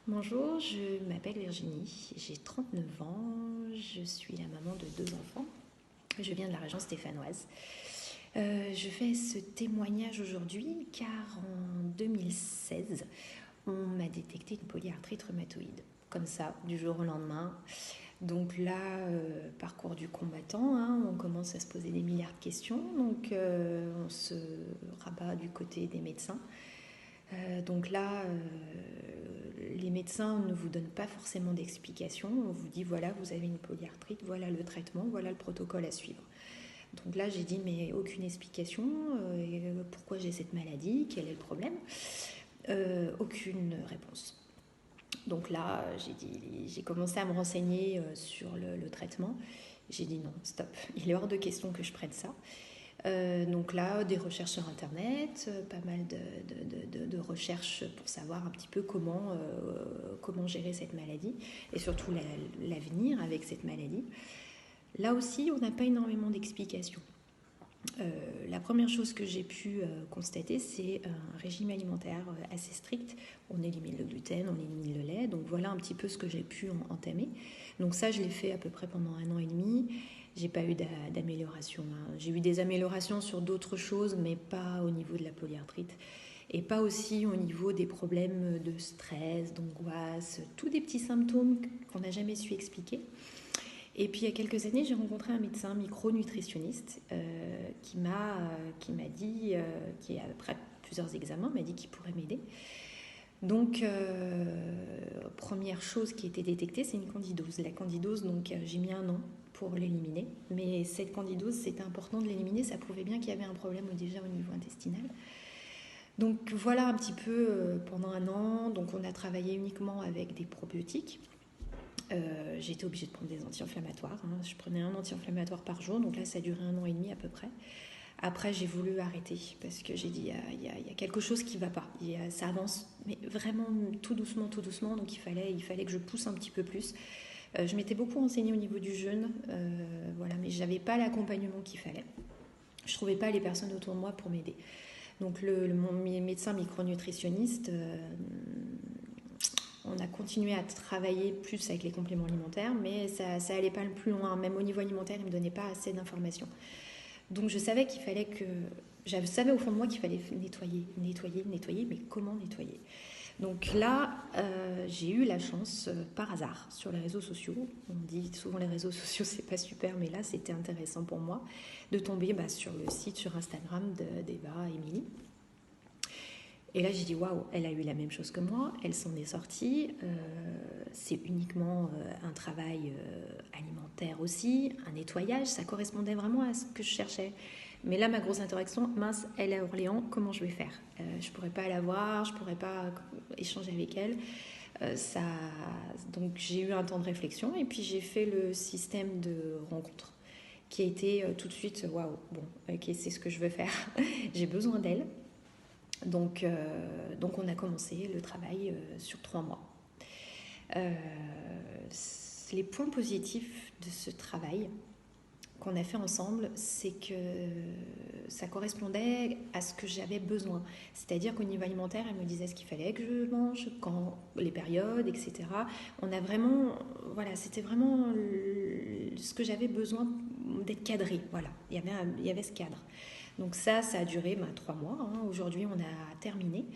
Bonjour, je m'appelle Virginie, j'ai 39 ans, je suis la maman de deux enfants, je viens de la région stéphanoise. Je fais ce témoignage aujourd'hui car en 2016, on m'a détecté une polyarthrite rhumatoïde, comme ça, du jour au lendemain. Donc là, parcours du combattant, hein, on commence à se poser des milliards de questions, donc on se rabat du côté des médecins. Donc là, les médecins ne vous donnent pas forcément d'explication. On vous dit voilà, vous avez une polyarthrite, voilà le traitement, voilà le protocole à suivre. Donc là, j'ai dit mais aucune explication. Pourquoi j'ai cette maladie? Quel est le problème? Aucune réponse. Donc là, j'ai commencé à me renseigner sur le traitement. J'ai dit non, stop, il est hors de question que je prenne ça. Donc là, des recherches sur Internet, pas mal de recherches pour savoir un petit peu comment gérer cette maladie et surtout l'avenir avec cette maladie. Là aussi, on n'a pas énormément d'explications. La première chose que j'ai pu constater, c'est un régime alimentaire assez strict. On élimine le gluten, on élimine le lait. Donc voilà un petit peu ce que j'ai pu entamer. Donc ça, je l'ai fait à peu près pendant 1 an et demi. J'ai pas eu d'amélioration, hein. J'ai eu des améliorations sur d'autres choses, mais pas au niveau de la polyarthrite. Et pas aussi au niveau des problèmes de stress, d'angoisse, tous des petits symptômes qu'on n'a jamais su expliquer. Et puis il y a quelques années, j'ai rencontré un médecin micronutritionniste qui m'a dit, qui après plusieurs examens, m'a dit qu'il pourrait m'aider. Donc, première chose qui a été détectée, c'est une candidose. La candidose, donc j'ai mis 1 an pour l'éliminer. Mais cette candidose, c'était important de l'éliminer. Ça prouvait bien qu'il y avait un problème déjà au niveau intestinal. Donc voilà un petit peu pendant 1 an. Donc on a travaillé uniquement avec des probiotiques. J'ai été obligée de prendre des anti-inflammatoires, hein. Je prenais un anti-inflammatoire par jour, donc là ça a duré 1 an et demi à peu près. Après j'ai voulu arrêter parce que j'ai dit il y a quelque chose qui ne va pas. Ça avance, mais vraiment tout doucement, donc il fallait que je pousse un petit peu plus. Je m'étais beaucoup renseignée au niveau du jeûne, voilà, mais je n'avais pas l'accompagnement qu'il fallait. Je ne trouvais pas les personnes autour de moi pour m'aider. Donc mon médecin micronutritionniste, on a continué à travailler plus avec les compléments alimentaires, mais ça n'allait pas le plus loin. Même au niveau alimentaire, il ne me donnait pas assez d'informations. Donc je savais qu'il fallait que... Je savais au fond de moi qu'il fallait nettoyer, mais comment nettoyer? Donc là, j'ai eu la chance, par hasard, sur les réseaux sociaux, on dit souvent les réseaux sociaux c'est pas super, mais là c'était intéressant pour moi, de tomber sur le site, sur Instagram d'Eva Émilie. Et là, j'ai dit waouh, elle a eu la même chose que moi, elle s'en est sortie. C'est uniquement un travail alimentaire aussi, un nettoyage, ça correspondait vraiment à ce que je cherchais. Mais là, ma grosse interaction, mince, elle est à Orléans, comment je vais faire? Je ne pourrais pas la voir, je ne pourrais pas échanger avec elle. Ça... Donc j'ai eu un temps de réflexion et puis j'ai fait le système de rencontre qui a été tout de suite waouh, bon, ok, c'est ce que je veux faire. J'ai besoin d'elle. Donc on a commencé le travail sur 3 mois. Euh, les points positifs de ce travail qu'on a fait ensemble, c'est que ça correspondait à ce que j'avais besoin. C'est-à-dire qu'au niveau alimentaire, elle me disait ce qu'il fallait que je mange, quand, les périodes, etc. On a vraiment, voilà, c'était vraiment ce que j'avais besoin d'être cadré. Voilà, il y avait ce cadre. Donc ça a duré 3 mois, hein. Aujourd'hui, on a terminé.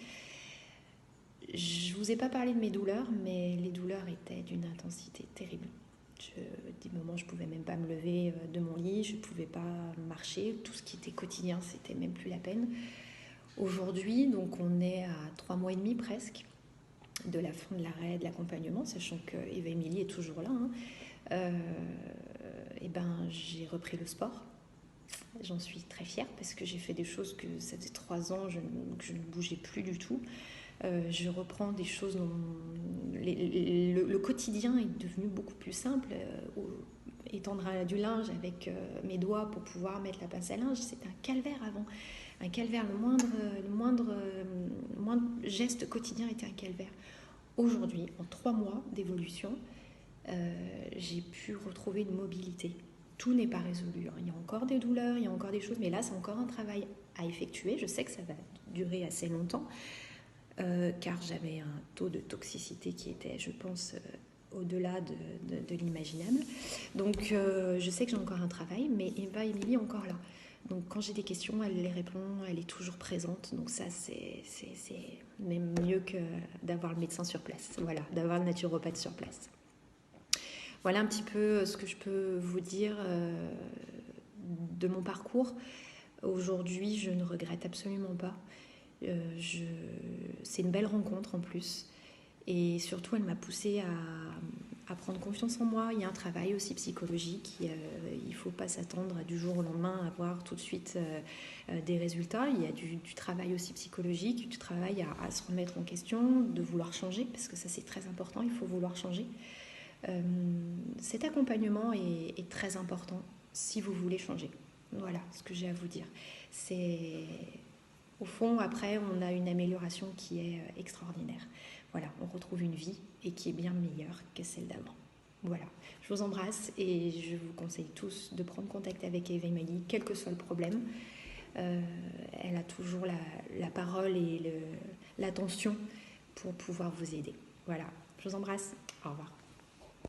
Je ne vous ai pas parlé de mes douleurs, mais les douleurs étaient d'une intensité terrible. Des moments, je ne pouvais même pas me lever de mon lit, je ne pouvais pas marcher. Tout ce qui était quotidien, c'était même plus la peine. Aujourd'hui, donc on est à 3 mois et demi presque de la fin de l'arrêt de l'accompagnement, sachant que Eva Émilie est toujours là, hein. Et j'ai repris le sport. J'en suis très fière parce que j'ai fait des choses que ça faisait 3 ans que je ne bougeais plus du tout. Je reprends des choses dont le quotidien est devenu beaucoup plus simple. Étendre du linge avec mes doigts pour pouvoir mettre la pince à linge, c'était un calvaire avant. Un calvaire, le moindre geste quotidien était un calvaire. Aujourd'hui, en 3 mois d'évolution, j'ai pu retrouver une mobilité. Tout n'est pas résolu, hein. Il y a encore des douleurs, il y a encore des choses, mais là c'est encore un travail à effectuer. Je sais que ça va durer assez longtemps. car j'avais un taux de toxicité qui était, je pense, au-delà de l'imaginable. Donc je sais que j'ai encore un travail, mais Eva Émilie est encore là. Donc quand j'ai des questions, elle les répond, elle est toujours présente. Donc ça, c'est même mieux que d'avoir le médecin sur place, voilà, d'avoir le naturopathe sur place. Voilà un petit peu ce que je peux vous dire de mon parcours. Aujourd'hui, je ne regrette absolument pas. C'est une belle rencontre en plus. Et surtout, elle m'a poussée à prendre confiance en moi. Il y a un travail aussi psychologique. Il ne faut pas s'attendre du jour au lendemain à avoir tout de suite des résultats. Il y a du travail aussi psychologique, du travail à se remettre en question, de vouloir changer, parce que ça c'est très important, il faut vouloir changer. Cet accompagnement est très important si vous voulez changer. Voilà ce que j'ai à vous dire. C'est... Au fond, après, on a une amélioration qui est extraordinaire. Voilà, on retrouve une vie et qui est bien meilleure que celle d'avant. Voilà, je vous embrasse et je vous conseille tous de prendre contact avec Eva Émilie, quel que soit le problème. Elle a toujours la parole et l'attention pour pouvoir vous aider. Voilà, je vous embrasse. Au revoir.